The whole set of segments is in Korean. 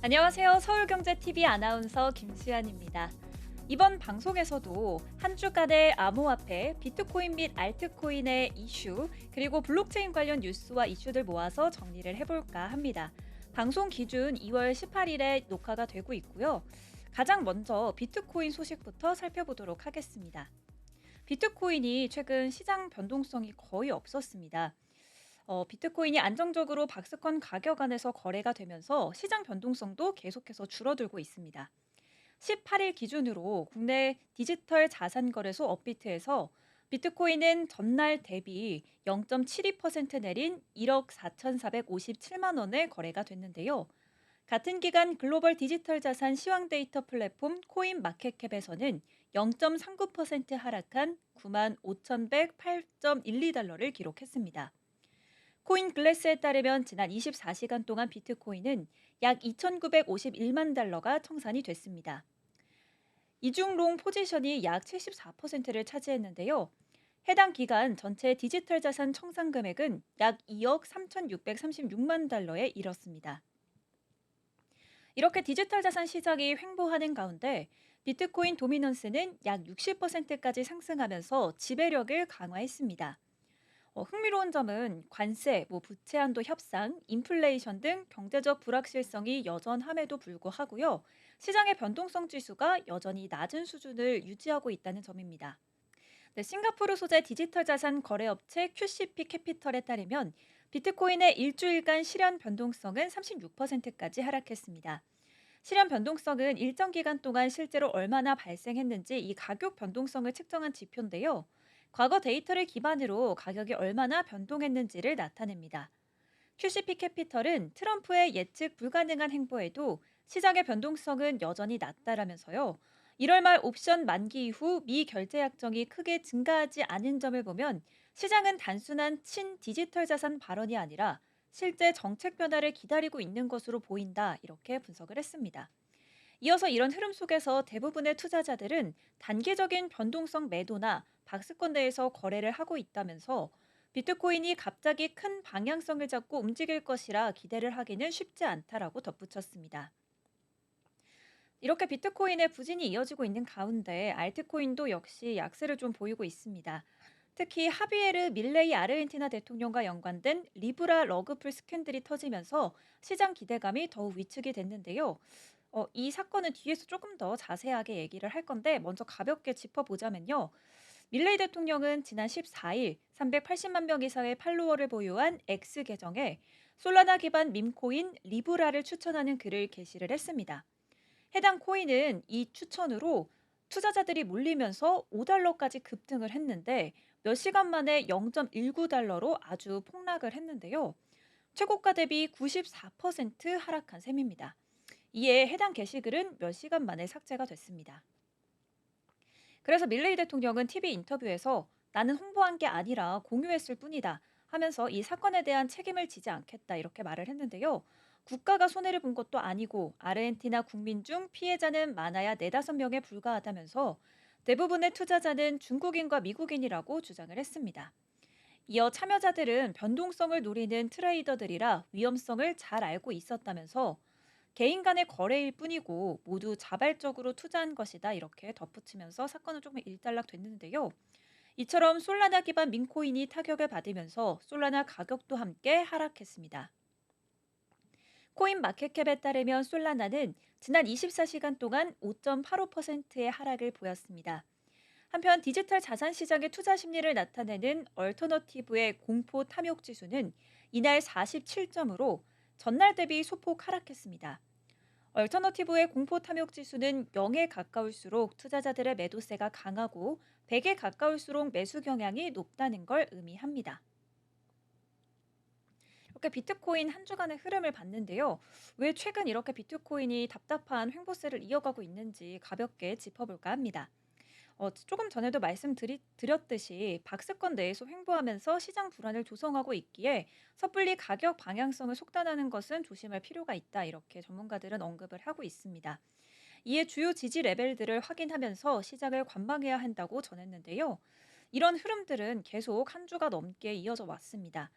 안녕하세요. 서울경제TV 아나운서 김수연입니다. 이번 방송에서도 한 주간의 암호화폐, 비트코인 및 알트코인의 이슈, 그리고 블록체인 관련 뉴스와 이슈들 모아서 정리를 해볼까 합니다. 방송 기준 2월 18일에 녹화가 되고 있고요. 가장 먼저 비트코인 소식부터 살펴보도록 하겠습니다. 비트코인이 최근 시장 변동성이 거의 없었습니다. 비트코인이 안정적으로 박스권 가격 안에서 거래가 되면서 시장 변동성도 계속해서 줄어들고 있습니다. 18일 기준으로 국내 디지털 자산 거래소 업비트에서 비트코인은 전날 대비 0.72% 내린 1억 4,457만 원에 거래가 됐는데요. 같은 기간 글로벌 디지털 자산 시황 데이터 플랫폼 코인 마켓캡에서는 0.39% 하락한 9만 5,108.12달러를 기록했습니다. 코인 글래스에 따르면 지난 24시간 동안 비트코인은 약 2,951만 달러가 청산이 됐습니다. 이중롱 포지션이 약 74%를 차지했는데요. 해당 기간 전체 디지털 자산 청산 금액은 약 2억 3,636만 달러에 이르렀습니다. 이렇게 디지털 자산 시장이 횡보하는 가운데 비트코인 도미넌스는 약 60%까지 상승하면서 지배력을 강화했습니다. 흥미로운 점은 관세, 부채 한도 협상, 인플레이션 등 경제적 불확실성이 여전함에도 불구하고요. 시장의 변동성 지수가 여전히 낮은 수준을 유지하고 있다는 점입니다. 네, 싱가포르 소재 디지털 자산 거래업체 QCP 캐피털에 따르면 비트코인의 일주일간 실현 변동성은 36%까지 하락했습니다. 실현 변동성은 일정 기간 동안 실제로 얼마나 발생했는지 이 가격 변동성을 측정한 지표인데요. 과거 데이터를 기반으로 가격이 얼마나 변동했는지를 나타냅니다. QCP 캐피털은 트럼프의 예측 불가능한 행보에도 시장의 변동성은 여전히 낮다라면서요. 1월 말 옵션 만기 이후 미 결제 약정이 크게 증가하지 않은 점을 보면 시장은 단순한 친 디지털 자산 발언이 아니라 실제 정책 변화를 기다리고 있는 것으로 보인다 이렇게 분석을 했습니다. 이어서 이런 흐름 속에서 대부분의 투자자들은 단기적인 변동성 매도나 박스권 내에서 거래를 하고 있다면서 비트코인이 갑자기 큰 방향성을 잡고 움직일 것이라 기대를 하기는 쉽지 않다라고 덧붙였습니다. 이렇게 비트코인의 부진이 이어지고 있는 가운데 알트코인도 역시 약세를 좀 보이고 있습니다. 특히 하비에르 밀레이 아르헨티나 대통령과 연관된 리브라 러그풀 스캔들이 터지면서 시장 기대감이 더욱 위축이 됐는데요. 이 사건은 뒤에서 조금 더 자세하게 얘기를 할 건데 먼저 가볍게 짚어보자면요. 밀레이 대통령은 지난 14일 380만 명 이상의 팔로워를 보유한 X 계정에 솔라나 기반 밈코인 리브라를 추천하는 글을 게시를 했습니다. 해당 코인은 이 추천으로 투자자들이 몰리면서 5달러까지 급등을 했는데 몇 시간 만에 0.19달러로 아주 폭락을 했는데요. 최고가 대비 94% 하락한 셈입니다. 이에 해당 게시글은 몇 시간 만에 삭제가 됐습니다. 그래서 밀레이 대통령은 TV 인터뷰에서 나는 홍보한 게 아니라 공유했을 뿐이다 하면서 이 사건에 대한 책임을 지지 않겠다 이렇게 말을 했는데요. 국가가 손해를 본 것도 아니고 아르헨티나 국민 중 피해자는 많아야 4~5명에 불과하다면서 대부분의 투자자는 중국인과 미국인이라고 주장을 했습니다. 이어 참여자들은 변동성을 노리는 트레이더들이라 위험성을 잘 알고 있었다면서 개인 간의 거래일 뿐이고 모두 자발적으로 투자한 것이다 이렇게 덧붙이면서 사건은 조금 일단락됐는데요. 이처럼 솔라나 기반 민코인이 타격을 받으면서 솔라나 가격도 함께 하락했습니다. 코인 마켓캡에 따르면 솔라나는 지난 24시간 동안 5.85%의 하락을 보였습니다. 한편 디지털 자산 시장의 투자 심리를 나타내는 얼터너티브의 공포 탐욕 지수는 이날 47점으로 전날 대비 소폭 하락했습니다. 얼터너티브의 공포 탐욕 지수는 0에 가까울수록 투자자들의 매도세가 강하고 100에 가까울수록 매수 경향이 높다는 걸 의미합니다. 이렇게 비트코인 한 주간의 흐름을 봤는데요. 왜 최근 이렇게 비트코인이 답답한 횡보세를 이어가고 있는지 가볍게 짚어볼까 합니다. 조금 전에도 말씀드렸듯이 박스권 내에서 횡보하면서 시장 불안을 조성하고 있기에 섣불리 가격 방향성을 속단하는 것은 조심할 필요가 있다. 이렇게 전문가들은 언급을 하고 있습니다. 이에 주요 지지 레벨들을 확인하면서 시장을 관망해야 한다고 전했는데요. 이런 흐름들은 계속 한 주가 넘게 이어져 왔습니다.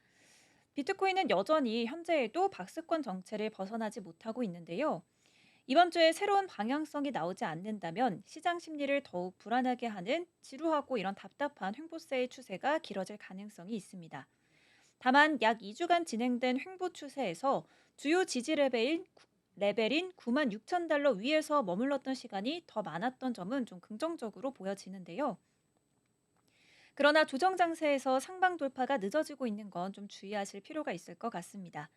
비트코인은 여전히 현재에도 박스권 정체를 벗어나지 못하고 있는데요. 이번 주에 새로운 방향성이 나오지 않는다면 시장 심리를 더욱 불안하게 하는 지루하고 이런 답답한 횡보세의 추세가 길어질 가능성이 있습니다. 다만 약 2주간 진행된 횡보 추세에서 주요 지지 레벨인 9만 6천 달러 위에서 머물렀던 시간이 더 많았던 점은 좀 긍정적으로 보여지는데요. 그러나 조정 장세에서 상방 돌파가 늦어지고 있는 건 좀 주의하실 필요가 있을 것 같습니다.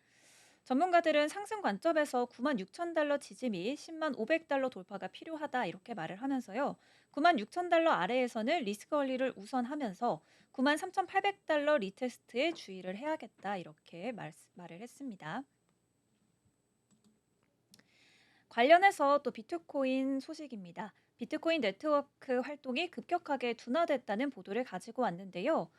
전문가들은 상승 관점에서 9만 6천 달러 지지 및 10만 500달러 돌파가 필요하다 이렇게 말을 하면서요. 9만 6천 달러 아래에서는 리스크 관리를 우선하면서 9만 3,800달러 리테스트에 주의를 해야겠다 이렇게 말을 했습니다. 관련해서 또 비트코인 소식입니다. 비트코인 네트워크 활동이 급격하게 둔화됐다는 보도를 가지고 왔는데요.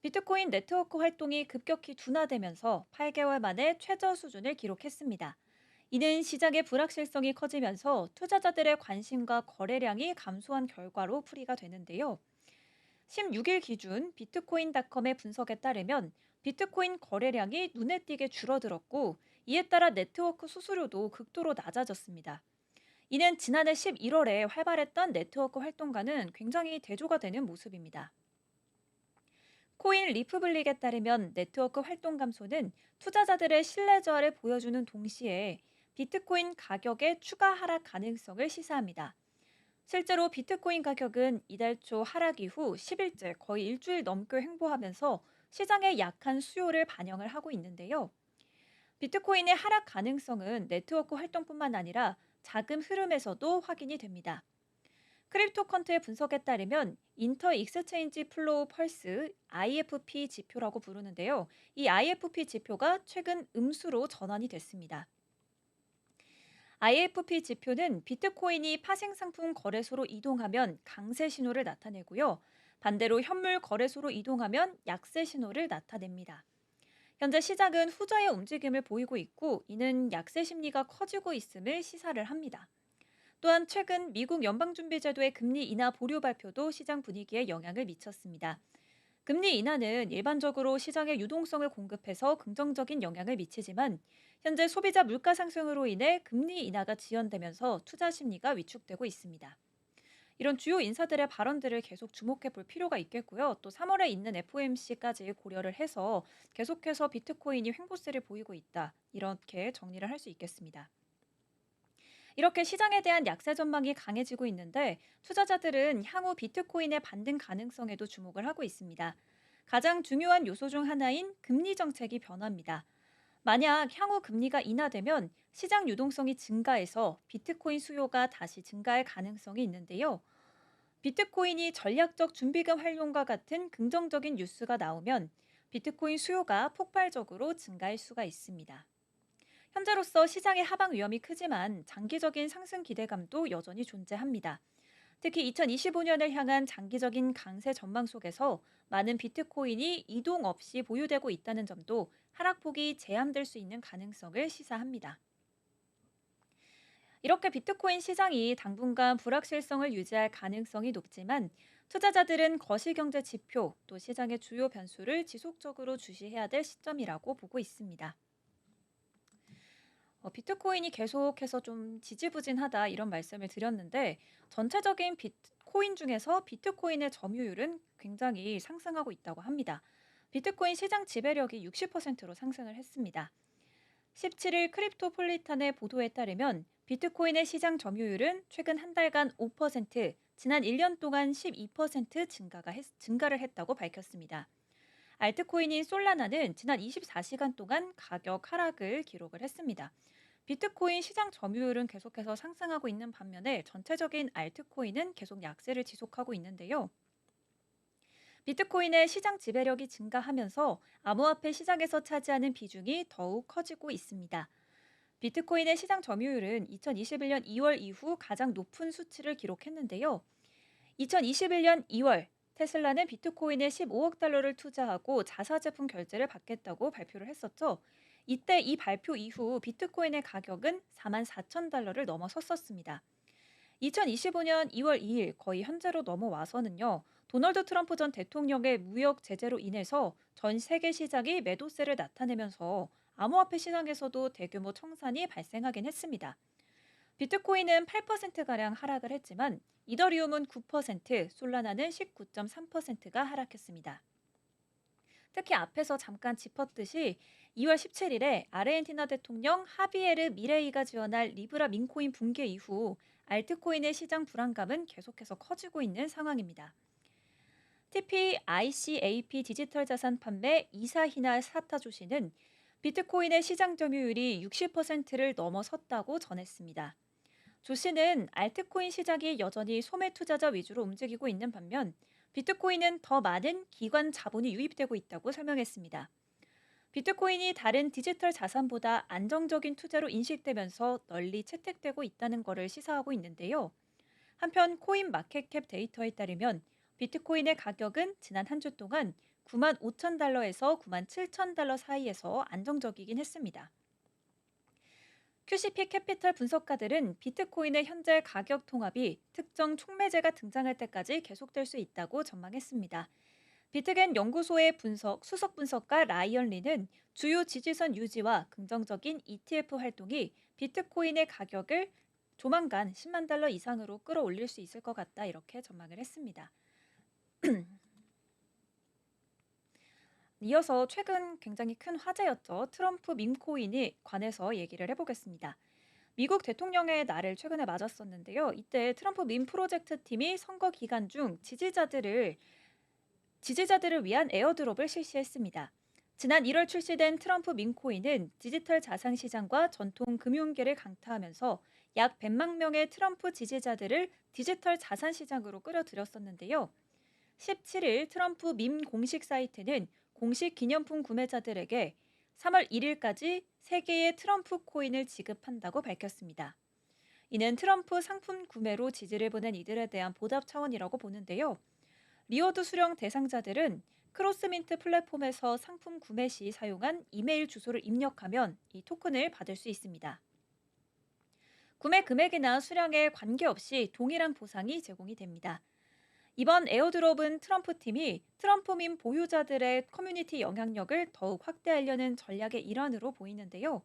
비트코인 네트워크 활동이 급격히 둔화되면서 8개월 만에 최저 수준을 기록했습니다. 이는 시장의 불확실성이 커지면서 투자자들의 관심과 거래량이 감소한 결과로 풀이가 되는데요. 16일 기준 비트코인닷컴의 분석에 따르면 비트코인 거래량이 눈에 띄게 줄어들었고 이에 따라 네트워크 수수료도 극도로 낮아졌습니다. 이는 지난해 11월에 활발했던 네트워크 활동과는 굉장히 대조가 되는 모습입니다. 코인 리프블릭에 따르면 네트워크 활동 감소는 투자자들의 신뢰 저하를 보여주는 동시에 비트코인 가격의 추가 하락 가능성을 시사합니다. 실제로 비트코인 가격은 이달 초 하락 이후 10일째 거의 일주일 넘게 횡보하면서 시장의 약한 수요를 반영을 하고 있는데요. 비트코인의 하락 가능성은 네트워크 활동뿐만 아니라 자금 흐름에서도 확인이 됩니다. 크립토 컨트의 분석에 따르면 인터 익스체인지 플로우 펄스 IFP 지표라고 부르는데요. 이 IFP 지표가 최근 음수로 전환이 됐습니다. IFP 지표는 비트코인이 파생 상품 거래소로 이동하면 강세 신호를 나타내고요. 반대로 현물 거래소로 이동하면 약세 신호를 나타냅니다. 현재 시장은 후자의 움직임을 보이고 있고 이는 약세 심리가 커지고 있음을 시사를 합니다. 또한 최근 미국 연방준비제도의 금리 인하 보류 발표도 시장 분위기에 영향을 미쳤습니다. 금리 인하는 일반적으로 시장의 유동성을 공급해서 긍정적인 영향을 미치지만 현재 소비자 물가 상승으로 인해 금리 인하가 지연되면서 투자 심리가 위축되고 있습니다. 이런 주요 인사들의 발언들을 계속 주목해 볼 필요가 있겠고요. 또 3월에 있는 FOMC까지 고려를 해서 계속해서 비트코인이 횡보세를 보이고 있다. 이렇게 정리를 할 수 있겠습니다. 이렇게 시장에 대한 약세 전망이 강해지고 있는데 투자자들은 향후 비트코인의 반등 가능성에도 주목을 하고 있습니다. 가장 중요한 요소 중 하나인 금리 정책이 변화입니다. 만약 향후 금리가 인하되면 시장 유동성이 증가해서 비트코인 수요가 다시 증가할 가능성이 있는데요. 비트코인이 전략적 준비금 활용과 같은 긍정적인 뉴스가 나오면 비트코인 수요가 폭발적으로 증가할 수가 있습니다. 현재로서 시장의 하방 위험이 크지만 장기적인 상승 기대감도 여전히 존재합니다. 특히 2025년을 향한 장기적인 강세 전망 속에서 많은 비트코인이 이동 없이 보유되고 있다는 점도 하락폭이 제한될 수 있는 가능성을 시사합니다. 이렇게 비트코인 시장이 당분간 불확실성을 유지할 가능성이 높지만 투자자들은 거시경제 지표 또 시장의 주요 변수를 지속적으로 주시해야 될 시점이라고 보고 있습니다. 비트코인이 계속해서 좀 지지부진하다 이런 말씀을 드렸는데 전체적인 비트코인 중에서 비트코인의 점유율은 굉장히 상승하고 있다고 합니다. 비트코인 시장 지배력이 60%로 상승을 했습니다. 17일 크립토폴리탄의 보도에 따르면 비트코인의 시장 점유율은 최근 한 달간 5%, 지난 1년 동안 12% 증가를 했다고 밝혔습니다. 알트코인인 솔라나는 지난 24시간 동안 가격 하락을 기록을 했습니다. 비트코인 시장 점유율은 계속해서 상승하고 있는 반면에 전체적인 알트코인은 계속 약세를 지속하고 있는데요. 비트코인의 시장 지배력이 증가하면서 암호화폐 시장에서 차지하는 비중이 더욱 커지고 있습니다. 비트코인의 시장 점유율은 2021년 2월 이후 가장 높은 수치를 기록했는데요. 2021년 2월 테슬라는 비트코인에 15억 달러를 투자하고 자사 제품 결제를 받겠다고 발표를 했었죠. 이때 이 발표 이후 비트코인의 가격은 4만 4천 달러를 넘어섰었습니다. 2025년 2월 2일 거의 현재로 넘어와서는요. 도널드 트럼프 전 대통령의 무역 제재로 인해서 전 세계 시장이 매도세를 나타내면서 암호화폐 시장에서도 대규모 청산이 발생하긴 했습니다. 비트코인은 8%가량 하락을 했지만 이더리움은 9%, 솔라나는 19.3%가 하락했습니다. 특히 앞에서 잠깐 짚었듯이 2월 17일에 아르헨티나 대통령 하비에르 미레이가 지원할 리브라 민코인 붕괴 이후 알트코인의 시장 불안감은 계속해서 커지고 있는 상황입니다. TP ICAP 디지털 자산 판매 이사히나 사타조시는 비트코인의 시장 점유율이 60%를 넘어섰다고 전했습니다. 조 씨는 알트코인 시장이 여전히 소매 투자자 위주로 움직이고 있는 반면 비트코인은 더 많은 기관 자본이 유입되고 있다고 설명했습니다. 비트코인이 다른 디지털 자산보다 안정적인 투자로 인식되면서 널리 채택되고 있다는 것을 시사하고 있는데요. 한편 코인 마켓캡 데이터에 따르면 비트코인의 가격은 지난 한 주 동안 9만 5천 달러에서 9만 7천 달러 사이에서 안정적이긴 했습니다. QCP 캐피털 분석가들은 비트코인의 현재 가격 통합이 특정 촉매제가 등장할 때까지 계속될 수 있다고 전망했습니다. 비트겐 연구소의 수석 분석가 라이언 리는 주요 지지선 유지와 긍정적인 ETF 활동이 비트코인의 가격을 조만간 10만 달러 이상으로 끌어올릴 수 있을 것 같다 이렇게 전망을 했습니다. 이어서 최근 굉장히 큰 화제였죠. 트럼프 밈코인에 관해서 얘기를 해보겠습니다. 미국 대통령의 날을 최근에 맞았었는데요. 이때 트럼프 밈 프로젝트 팀이 선거 기간 중 지지자들을 위한 에어드롭을 실시했습니다. 지난 1월 출시된 트럼프 밈코인은 디지털 자산 시장과 전통 금융계를 강타하면서 약 100만 명의 트럼프 지지자들을 디지털 자산 시장으로 끌어들였었는데요. 17일 트럼프 밈 공식 사이트는 공식 기념품 구매자들에게 3월 1일까지 3개의 트럼프 코인을 지급한다고 밝혔습니다. 이는 트럼프 상품 구매로 지지를 보낸 이들에 대한 보답 차원이라고 보는데요. 리워드 수령 대상자들은 크로스민트 플랫폼에서 상품 구매 시 사용한 이메일 주소를 입력하면 이 토큰을 받을 수 있습니다. 구매 금액이나 수량에 관계없이 동일한 보상이 제공이 됩니다. 이번 에어드롭은 트럼프 팀이 트럼프 밈 보유자들의 커뮤니티 영향력을 더욱 확대하려는 전략의 일환으로 보이는데요.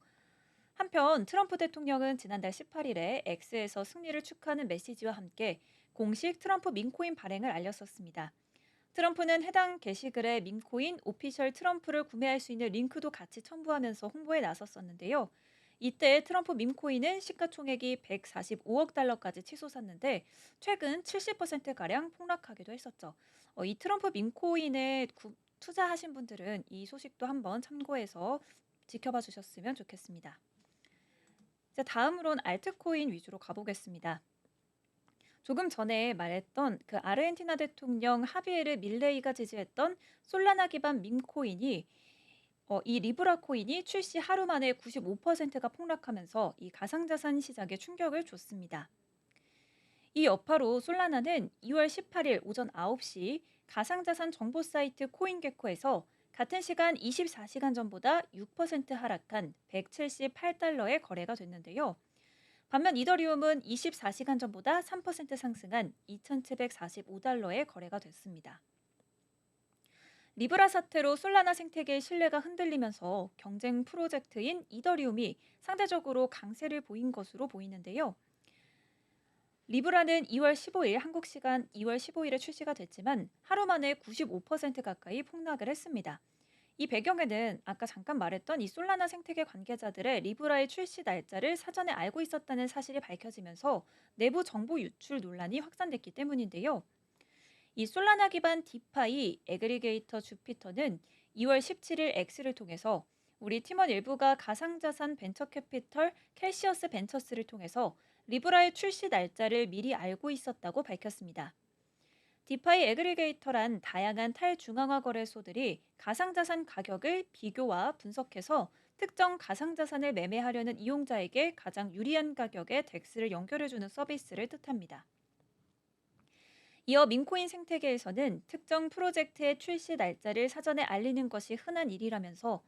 한편 트럼프 대통령은 지난달 18일에 X에서 승리를 축하하는 메시지와 함께 공식 트럼프 밈코인 발행을 알렸었습니다. 트럼프는 해당 게시글에 밈코인 오피셜 트럼프를 구매할 수 있는 링크도 같이 첨부하면서 홍보에 나섰었는데요. 이때 트럼프 밈코인은 시가총액이 145억 달러까지 치솟았는데 최근 70%가량 폭락하기도 했었죠. 이 트럼프 밈코인에 투자하신 분들은 이 소식도 한번 참고해서 지켜봐 주셨으면 좋겠습니다. 자, 다음으론 알트코인 위주로 가보겠습니다. 조금 전에 말했던 그 아르헨티나 대통령 하비에르 밀레이가 지지했던 솔라나 기반 밈코인이 이 리브라 코인이 출시 하루 만에 95%가 폭락하면서 이 가상자산 시장에 충격을 줬습니다. 이 여파로 솔라나는 2월 18일 오전 9시 가상자산 정보 사이트 코인게코에서 같은 시간 24시간 전보다 6% 하락한 178달러에 거래가 됐는데요. 반면 이더리움은 24시간 전보다 3% 상승한 2,745달러에 거래가 됐습니다. 리브라 사태로 솔라나 생태계의 신뢰가 흔들리면서 경쟁 프로젝트인 이더리움이 상대적으로 강세를 보인 것으로 보이는데요. 리브라는 2월 15일 한국 시간 2월 15일에 출시가 됐지만 하루 만에 95% 가까이 폭락을 했습니다. 이 배경에는 아까 잠깐 말했던 이 솔라나 생태계 관계자들의 리브라의 출시 날짜를 사전에 알고 있었다는 사실이 밝혀지면서 내부 정보 유출 논란이 확산됐기 때문인데요. 이 솔라나 기반 디파이 애그리게이터 주피터는 2월 17일 X를 통해서 우리 팀원 일부가 가상자산 벤처캐피털 캘시어스 벤처스를 통해서 리브라의 출시 날짜를 미리 알고 있었다고 밝혔습니다. 디파이 애그리게이터란 다양한 탈중앙화 거래소들이 가상자산 가격을 비교와 분석해서 특정 가상자산을 매매하려는 이용자에게 가장 유리한 가격에 덱스를 연결해주는 서비스를 뜻합니다. 이어 밈코인 생태계에서는 특정 프로젝트의 출시 날짜를 사전에 알리는 것이 흔한 일이라면서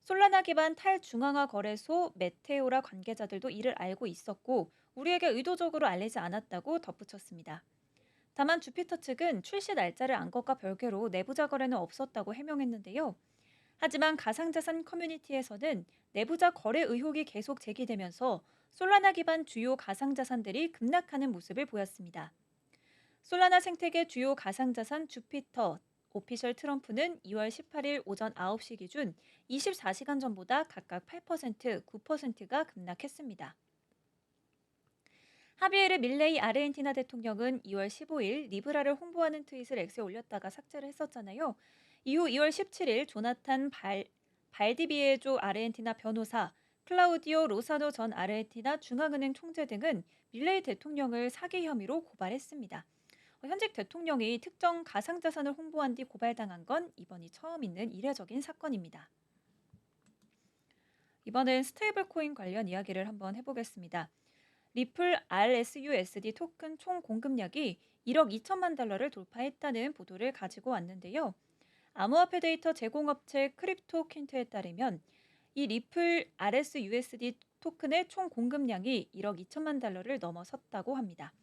솔라나 기반 탈중앙화 거래소 메테오라 관계자들도 이를 알고 있었고 우리에게 의도적으로 알리지 않았다고 덧붙였습니다. 다만 주피터 측은 출시 날짜를 안 것과 별개로 내부자 거래는 없었다고 해명했는데요. 하지만 가상자산 커뮤니티에서는 내부자 거래 의혹이 계속 제기되면서 솔라나 기반 주요 가상자산들이 급락하는 모습을 보였습니다. 솔라나 생태계 주요 가상자산 주피터, 오피셜 트럼프는 2월 18일 오전 9시 기준 24시간 전보다 각각 8%, 9%가 급락했습니다. 하비에르 밀레이 아르헨티나 대통령은 2월 15일 리브라를 홍보하는 트윗을 X에 올렸다가 삭제를 했었잖아요. 이후 2월 17일 조나탄 발디비에조 아르헨티나 변호사, 클라우디오 로사노 전 아르헨티나 중앙은행 총재 등은 밀레이 대통령을 사기 혐의로 고발했습니다. 현직 대통령이 특정 가상자산을 홍보한 뒤 고발당한 건 이번이 처음 있는 이례적인 사건입니다. 이번엔 스테이블 코인 관련 이야기를 한번 해보겠습니다. 리플 RSUSD 토큰 총 공급량이 1억 2천만 달러를 돌파했다는 보도를 가지고 왔는데요. 암호화폐 데이터 제공업체 크립토킨트에 따르면 이 리플 RSUSD 토큰의 총 공급량이 1억 2천만 달러를 넘어섰다고 합니다.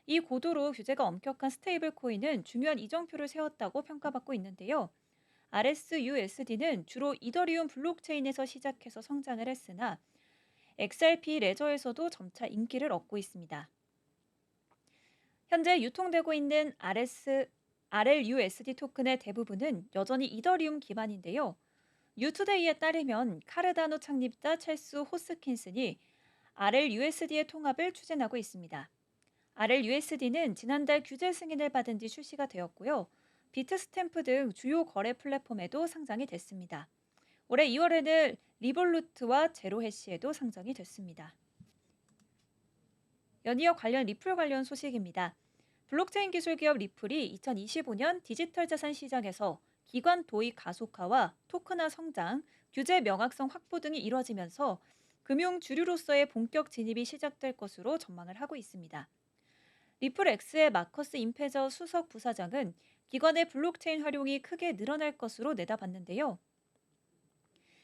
이 고도로 규제가 엄격한 스테이블 코인은 중요한 이정표를 세웠다고 평가받고 있는데요. RSUSD는 주로 이더리움 블록체인에서 시작해서 성장을 했으나 XRP 레저에서도 점차 인기를 얻고 있습니다. 현재 유통되고 있는 RLUSD 토큰의 대부분은 여전히 이더리움 기반인데요. 뉴투데이에 따르면 카르다노 창립자 첼스 호스킨슨이 RLUSD의 통합을 추진하고 있습니다. RLUSD는 지난달 규제 승인을 받은 뒤 출시가 되었고요. 비트스탬프 등 주요 거래 플랫폼에도 상장이 됐습니다. 올해 2월에는 리볼루트와 제로해시에도 상장이 됐습니다. 연이어 관련 리플 관련 소식입니다. 블록체인 기술 기업 리플이 2025년 디지털 자산 시장에서 기관 도입 가속화와 토큰화 성장, 규제 명확성 확보 등이 이뤄지면서 금융 주류로서의 본격 진입이 시작될 것으로 전망을 하고 있습니다. 리플X의 마커스 임페저 수석 부사장은 기관의 블록체인 활용이 크게 늘어날 것으로 내다봤는데요.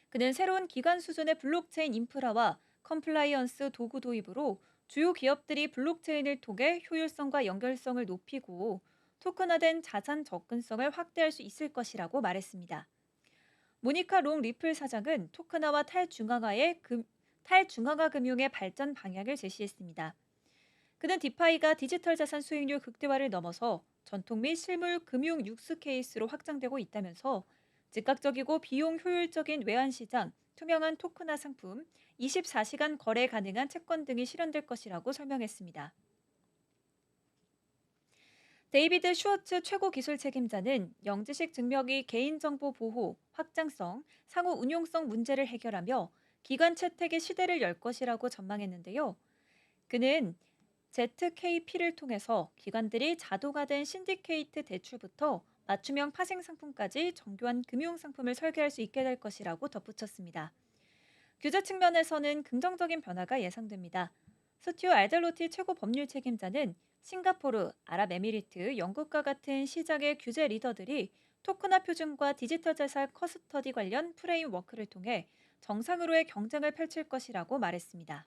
그는 새로운 기관 수준의 블록체인 인프라와 컴플라이언스 도구 도입으로 주요 기업들이 블록체인을 통해 효율성과 연결성을 높이고 토큰화된 자산 접근성을 확대할 수 있을 것이라고 말했습니다. 모니카 롱 리플 사장은 토큰화와 탈중앙화 금융의 발전 방향을 제시했습니다. 그는 디파이가 디지털 자산 수익률 극대화를 넘어서 전통 및 실물 금융 육스 케이스로 확장되고 있다면서 즉각적이고 비용 효율적인 외환시장, 투명한 토큰화 상품, 24시간 거래 가능한 채권 등이 실현될 것이라고 설명했습니다. 데이비드 슈워츠 최고 기술 책임자는 영지식 증명이 개인정보 보호, 확장성, 상호 운용성 문제를 해결하며 기관 채택의 시대를 열 것이라고 전망했는데요. 그는 ZKP를 통해서 기관들이 자동화된 신디케이트 대출부터 맞춤형 파생 상품까지 정교한 금융 상품을 설계할 수 있게 될 것이라고 덧붙였습니다. 규제 측면에서는 긍정적인 변화가 예상됩니다. 스튜 알델로티 최고 법률 책임자는 싱가포르, 아랍에미리트, 영국과 같은 시장의 규제 리더들이 토큰화 표준과 디지털 자산 커스터디 관련 프레임워크를 통해 정상으로의 경쟁을 펼칠 것이라고 말했습니다.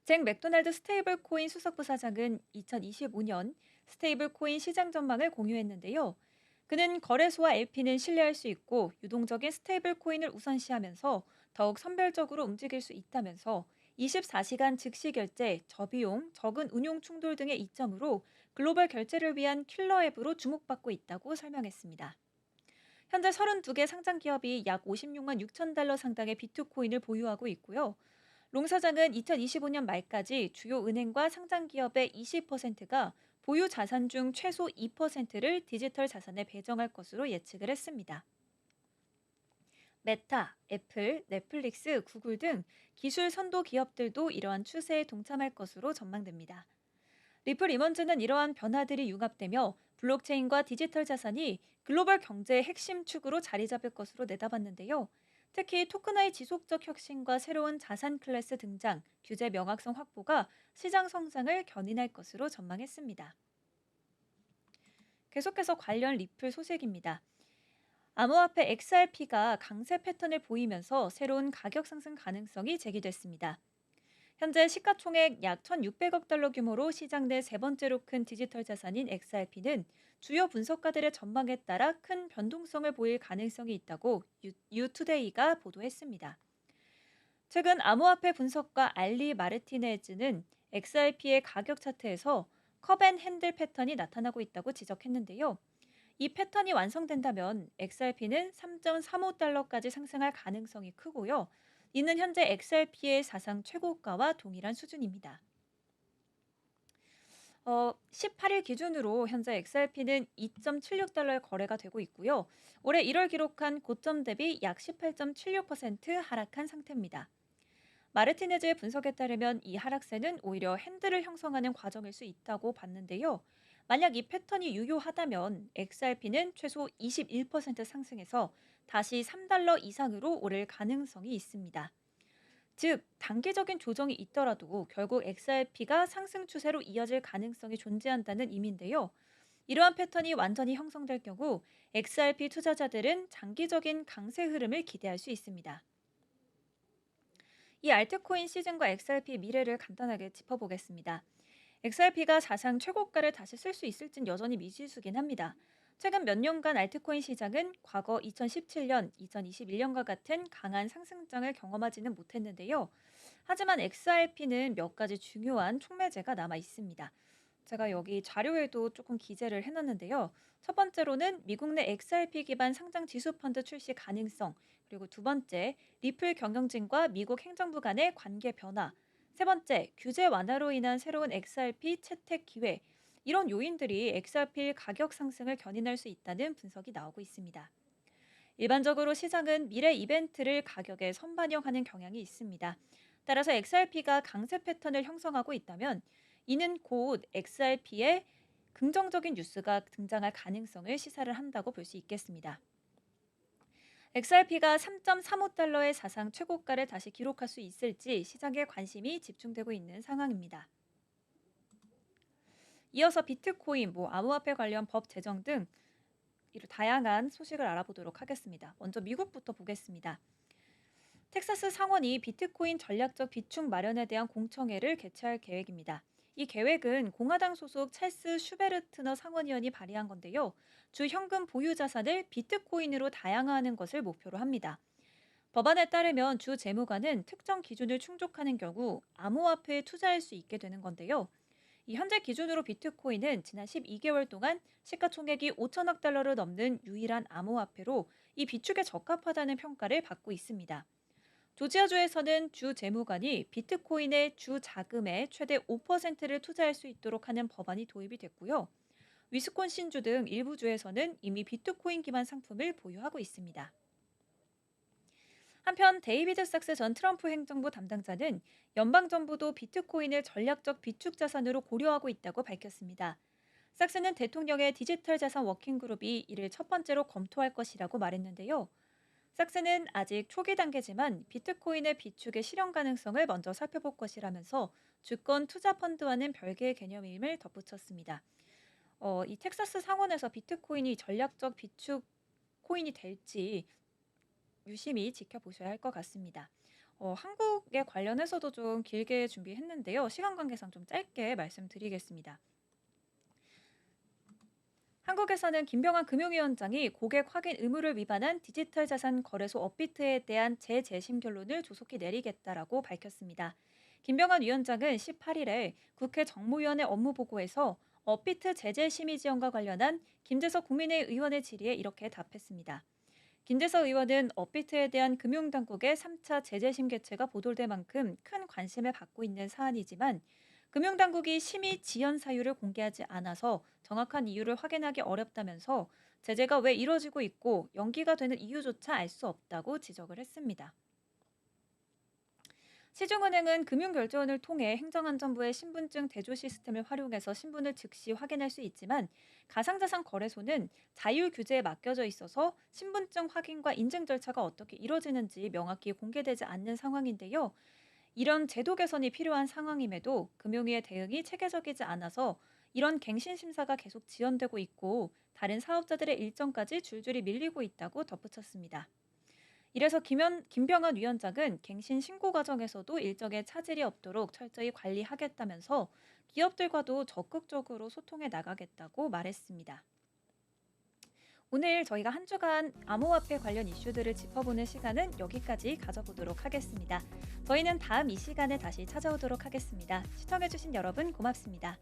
잭 맥도날드 스테이블 코인 수석 부사장은 2025년 스테이블 코인 시장 전망을 공유했는데요. 그는 거래소와 LP는 신뢰할 수 있고 유동적인 스테이블 코인을 우선시하면서 더욱 선별적으로 움직일 수 있다면서 24시간 즉시 결제, 저비용, 적은 운용 충돌 등의 이점으로 글로벌 결제를 위한 킬러 앱으로 주목받고 있다고 설명했습니다. 현재 32개 상장 기업이 약 56만 6천 달러 상당의 비트코인을 보유하고 있고요. 롱 사장은 2025년 말까지 주요 은행과 상장 기업의 20%가 보유 자산 중 최소 2%를 디지털 자산에 배정할 것으로 예측을 했습니다. 메타, 애플, 넷플릭스, 구글 등 기술 선도 기업들도 이러한 추세에 동참할 것으로 전망됩니다. 리플 이먼즈는 이러한 변화들이 융합되며 블록체인과 디지털 자산이 글로벌 경제의 핵심 축으로 자리 잡을 것으로 내다봤는데요. 특히 토큰화의 지속적 혁신과 새로운 자산 클래스 등장, 규제 명확성 확보가 시장 성장을 견인할 것으로 전망했습니다. 계속해서 관련 리플 소식입니다. 암호화폐 XRP가 강세 패턴을 보이면서 새로운 가격 상승 가능성이 제기됐습니다. 현재 시가총액 약 1,600억 달러 규모로 시장 내 세 번째로 큰 디지털 자산인 XRP는 주요 분석가들의 전망에 따라 큰 변동성을 보일 가능성이 있다고 유투데이가 보도했습니다. 최근 암호화폐 분석가 알리 마르티네즈는 XRP의 가격 차트에서 컵앤 핸들 패턴이 나타나고 있다고 지적했는데요. 이 패턴이 완성된다면 XRP는 3.35달러까지 상승할 가능성이 크고요. 이는 현재 XRP의 사상 최고가와 동일한 수준입니다. 18일 기준으로 현재 XRP는 2.76달러에 거래가 되고 있고요. 올해 1월 기록한 고점 대비 약 18.76% 하락한 상태입니다. 마르티네즈의 분석에 따르면 이 하락세는 오히려 핸들을 형성하는 과정일 수 있다고 봤는데요. 만약 이 패턴이 유효하다면 XRP는 최소 21% 상승해서 다시 3달러 이상으로 오를 가능성이 있습니다. 즉, 단기적인 조정이 있더라도 결국 XRP가 상승 추세로 이어질 가능성이 존재한다는 의미인데요. 이러한 패턴이 완전히 형성될 경우 XRP 투자자들은 장기적인 강세 흐름을 기대할 수 있습니다. 이 알트코인 시즌과 XRP 미래를 간단하게 짚어보겠습니다. XRP가 사상 최고가를 다시 쓸 수 있을진 여전히 미지수긴 합니다. 최근 몇 년간 알트코인 시장은 과거 2017년, 2021년과 같은 강한 상승장을 경험하지는 못했는데요. 하지만 XRP는 몇 가지 중요한 촉매제가 남아 있습니다. 제가 여기 자료에도 조금 기재를 해놨는데요. 첫 번째로는 미국 내 XRP 기반 상장 지수 펀드 출시 가능성, 그리고 두 번째, 리플 경영진과 미국 행정부 간의 관계 변화, 세 번째, 규제 완화로 인한 새로운 XRP 채택 기회, 이런 요인들이 XRP 가격 상승을 견인할 수 있다는 분석이 나오고 있습니다. 일반적으로 시장은 미래 이벤트를 가격에 선반영하는 경향이 있습니다. 따라서 XRP가 강세 패턴을 형성하고 있다면 이는 곧 XRP에 긍정적인 뉴스가 등장할 가능성을 시사를 한다고 볼 수 있겠습니다. XRP가 3.35달러의 사상 최고가를 다시 기록할 수 있을지 시장의 관심이 집중되고 있는 상황입니다. 이어서 비트코인, 암호화폐 관련 법 제정 등 이런 다양한 소식을 알아보도록 하겠습니다. 먼저 미국부터 보겠습니다. 텍사스 상원이 비트코인 전략적 비축 마련에 대한 공청회를 개최할 계획입니다. 이 계획은 공화당 소속 찰스 슈베르트너 상원의원이 발의한 건데요. 주 현금 보유 자산을 비트코인으로 다양화하는 것을 목표로 합니다. 법안에 따르면 주 재무관은 특정 기준을 충족하는 경우 암호화폐에 투자할 수 있게 되는 건데요. 이 현재 기준으로 비트코인은 지난 12개월 동안 시가총액이 5천억 달러를 넘는 유일한 암호화폐로 이 비축에 적합하다는 평가를 받고 있습니다. 조지아주에서는 주 재무관이 비트코인의 주 자금의 최대 5%를 투자할 수 있도록 하는 법안이 도입이 됐고요. 위스콘신주 등 일부 주에서는 이미 비트코인 기반 상품을 보유하고 있습니다. 한편 데이비드 삭스 전 트럼프 행정부 담당자는 연방정부도 비트코인을 전략적 비축 자산으로 고려하고 있다고 밝혔습니다. 삭스는 대통령의 디지털 자산 워킹그룹이 이를 첫 번째로 검토할 것이라고 말했는데요. 삭스는 아직 초기 단계지만 비트코인의 비축의 실현 가능성을 먼저 살펴볼 것이라면서 주권 투자 펀드와는 별개의 개념임을 덧붙였습니다. 이 텍사스 상원에서 비트코인이 전략적 비축 코인이 될지 유심히 지켜보셔야 할 것 같습니다. 한국에 관련해서도 좀 길게 준비했는데요. 시간 관계상 좀 짧게 말씀드리겠습니다. 한국에서는 김병환 금융위원장이 고객 확인 의무를 위반한 디지털 자산 거래소 업비트에 대한 재재심 결론을 조속히 내리겠다라고 밝혔습니다. 김병환 위원장은 18일에 국회 정무위원회 업무보고에서 업비트 제재심의 지원과 관련한 김재석 국민의힘 의원의 질의에 이렇게 답했습니다. 김재석 의원은 업비트에 대한 금융당국의 3차 제재심 개최가 보도될 만큼 큰 관심을 받고 있는 사안이지만 금융당국이 심의 지연 사유를 공개하지 않아서 정확한 이유를 확인하기 어렵다면서 제재가 왜 이뤄지고 있고 연기가 되는 이유조차 알 수 없다고 지적을 했습니다. 시중은행은 금융결제원을 통해 행정안전부의 신분증 대조 시스템을 활용해서 신분을 즉시 확인할 수 있지만 가상자산 거래소는 자율 규제에 맡겨져 있어서 신분증 확인과 인증 절차가 어떻게 이뤄지는지 명확히 공개되지 않는 상황인데요. 이런 제도 개선이 필요한 상황임에도 금융위의 대응이 체계적이지 않아서 이런 갱신 심사가 계속 지연되고 있고 다른 사업자들의 일정까지 줄줄이 밀리고 있다고 덧붙였습니다. 이래서 김병환 위원장은 갱신 신고 과정에서도 일정에 차질이 없도록 철저히 관리하겠다면서 기업들과도 적극적으로 소통해 나가겠다고 말했습니다. 오늘 저희가 한 주간 암호화폐 관련 이슈들을 짚어보는 시간은 여기까지 가져보도록 하겠습니다. 저희는 다음 이 시간에 다시 찾아오도록 하겠습니다. 시청해주신 여러분 고맙습니다.